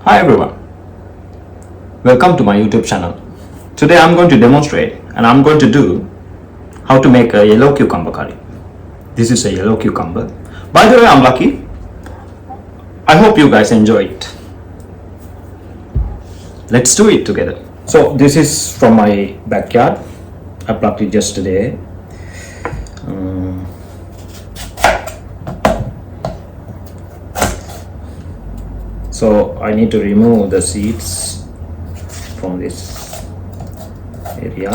Hi everyone, welcome to my YouTube channel. Today I'm going to demonstrate and I'm going to do how to make a yellow cucumber curry. This is a yellow cucumber. By the way, I'm lucky. I hope you guys enjoy it. Let's do it together. So this is from my backyard. I plucked it yesterday. So I need to remove the seeds from this area.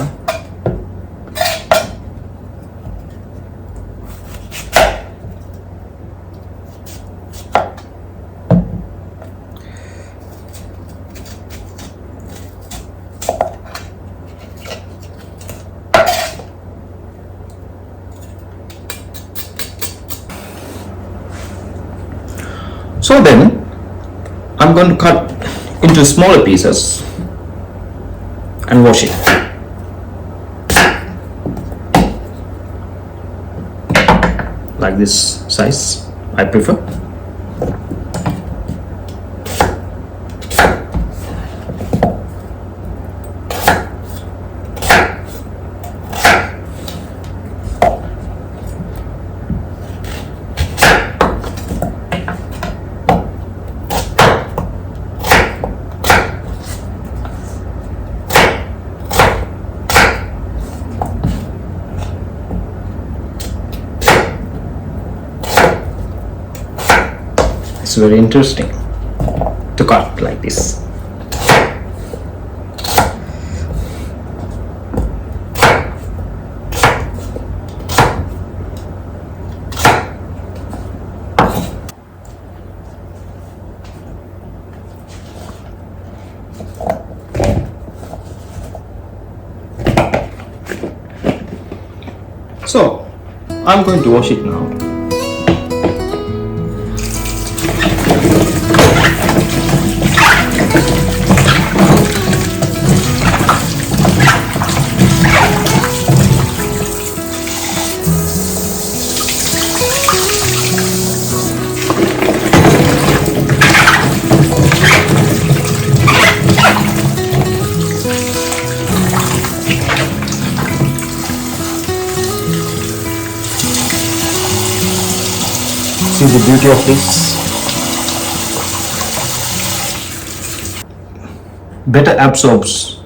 So then I'm going to cut into smaller pieces and wash it. Like this size, I prefer. It's very interesting to cut like this. So I'm going to wash it now. See the beauty of this. Better absorbs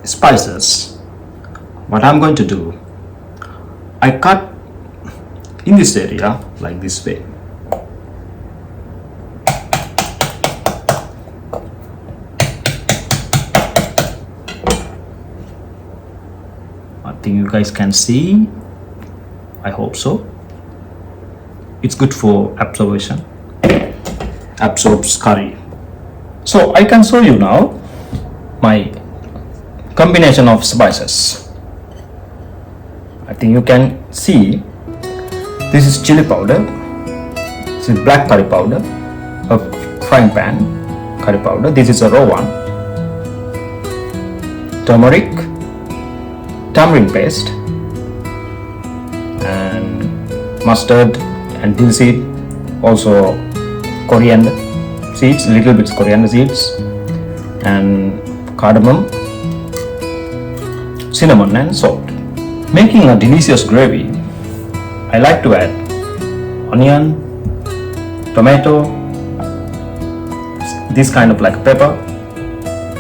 spices. What I'm going to do, I cut in this area like this way. I think you guys can see. I hope so. It's good for absorption, absorbs curry. So I can show you now my combination of spices. I think you can see this is chili powder, this is black curry powder, a frying pan curry powder, this is a raw one, turmeric, tamarind paste, and mustard and dill seed, also coriander seeds, little bit coriander seeds, and cardamom, cinnamon and salt. Making a delicious gravy, I like to add onion, tomato, this kind of like pepper,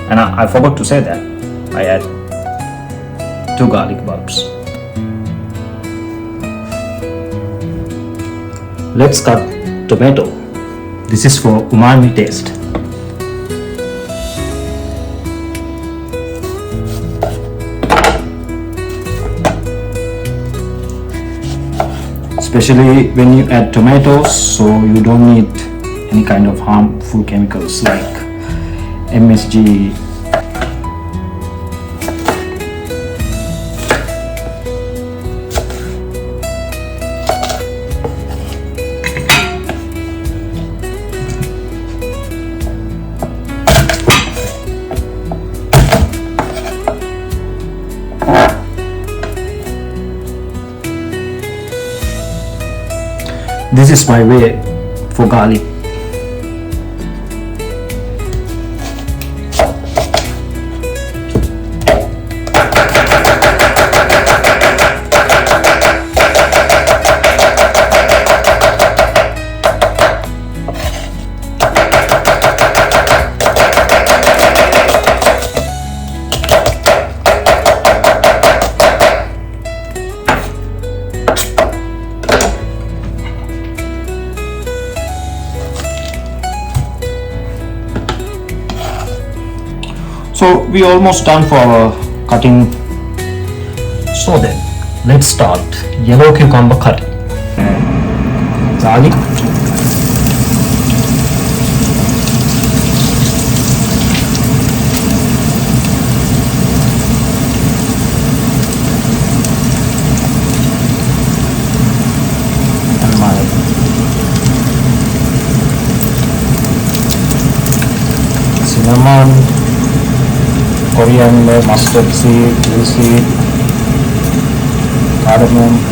and I forgot to say that I add 2 garlic bulbs. Let's cut tomato. This is for umami taste. Especially when you add tomatoes, so you don't need any kind of harmful chemicals like MSG. This is my way for garlic. So we almost done for our cutting. So then, let's start yellow cucumber curry. Garlic. And my cinnamon, coriander, mustard seed, chili seed, cardamom,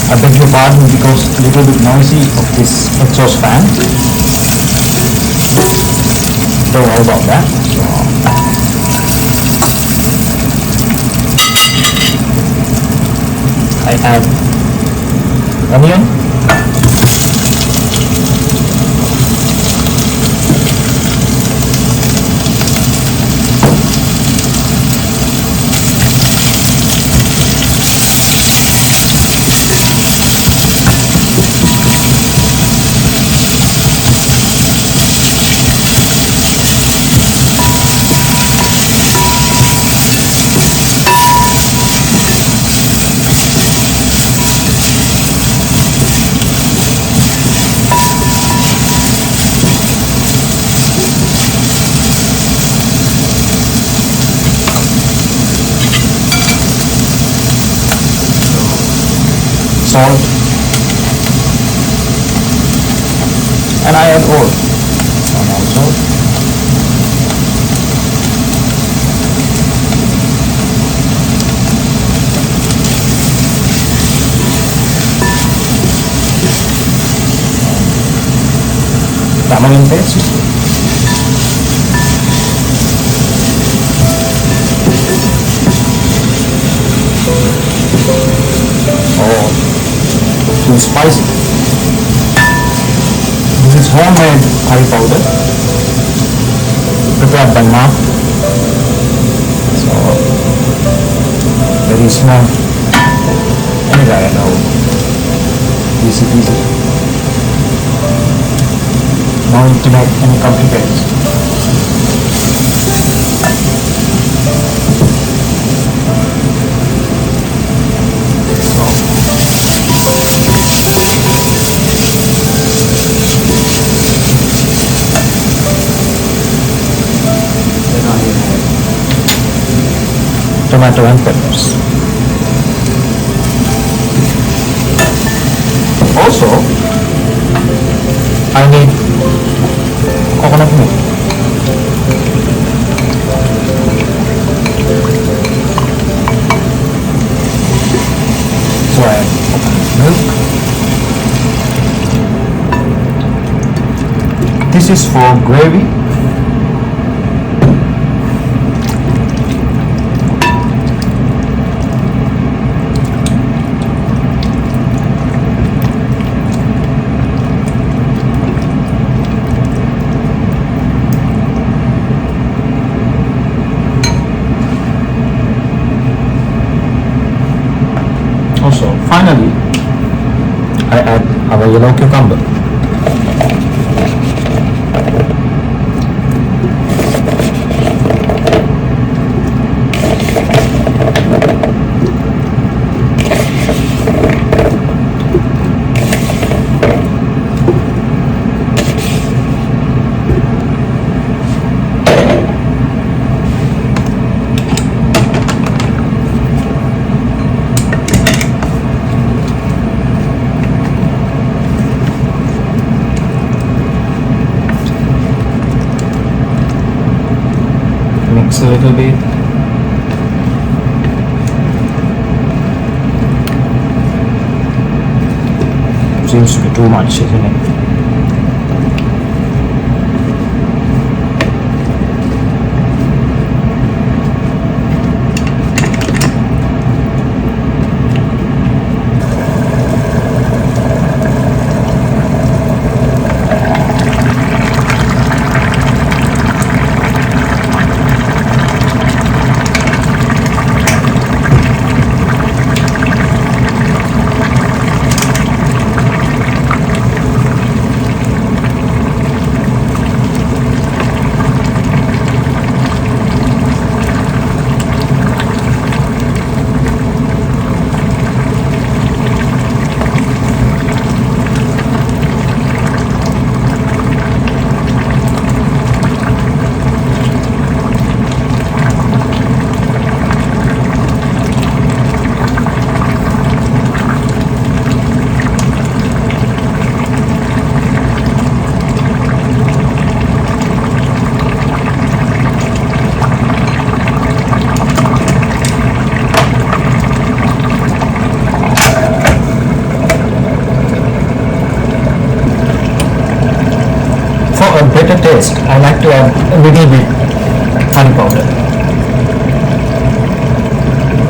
I beg your pardon because a little bit noisy of this exhaust fan. Don't worry about that. So I add onion, salt, and I add oil. And also tamarind paste. Too spicy. This is homemade curry powder prepared by Ma. So very small. Anyway, I know. Easy peasy. No need to make any complications. Tomato and peppers. Also, I need coconut milk. So I add coconut milk. This is for gravy. Also, finally, I add our yellow cucumber. Mix a little bit. Seems to be too much, isn't it? taste, I like to add a little bit curry powder.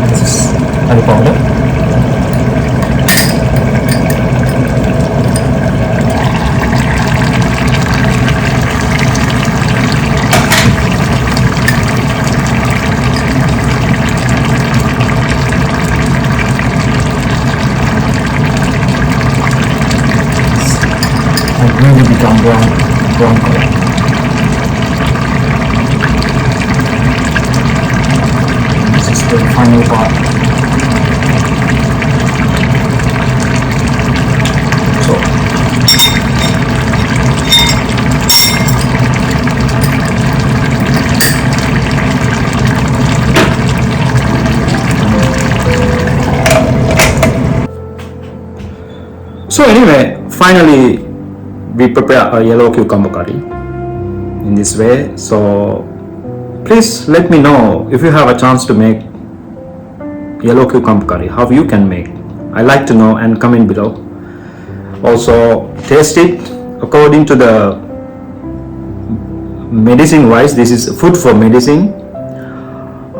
This is curry powder. Really become brown color. This is the final part. So anyway, finally we prepare a yellow cucumber curry in this way. So please let me know if you have a chance to make yellow cucumber curry, how you can make. I like to know, and comment below. Also taste it according to the medicine wise. This is food for medicine.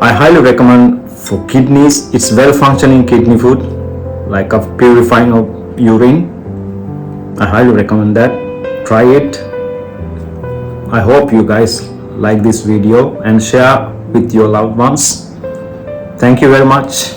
I highly recommend for kidneys. It's well functioning kidney food, like a purifying of urine. I highly recommend that. Try it. I hope you guys like this video and share with your loved ones. Thank you very much.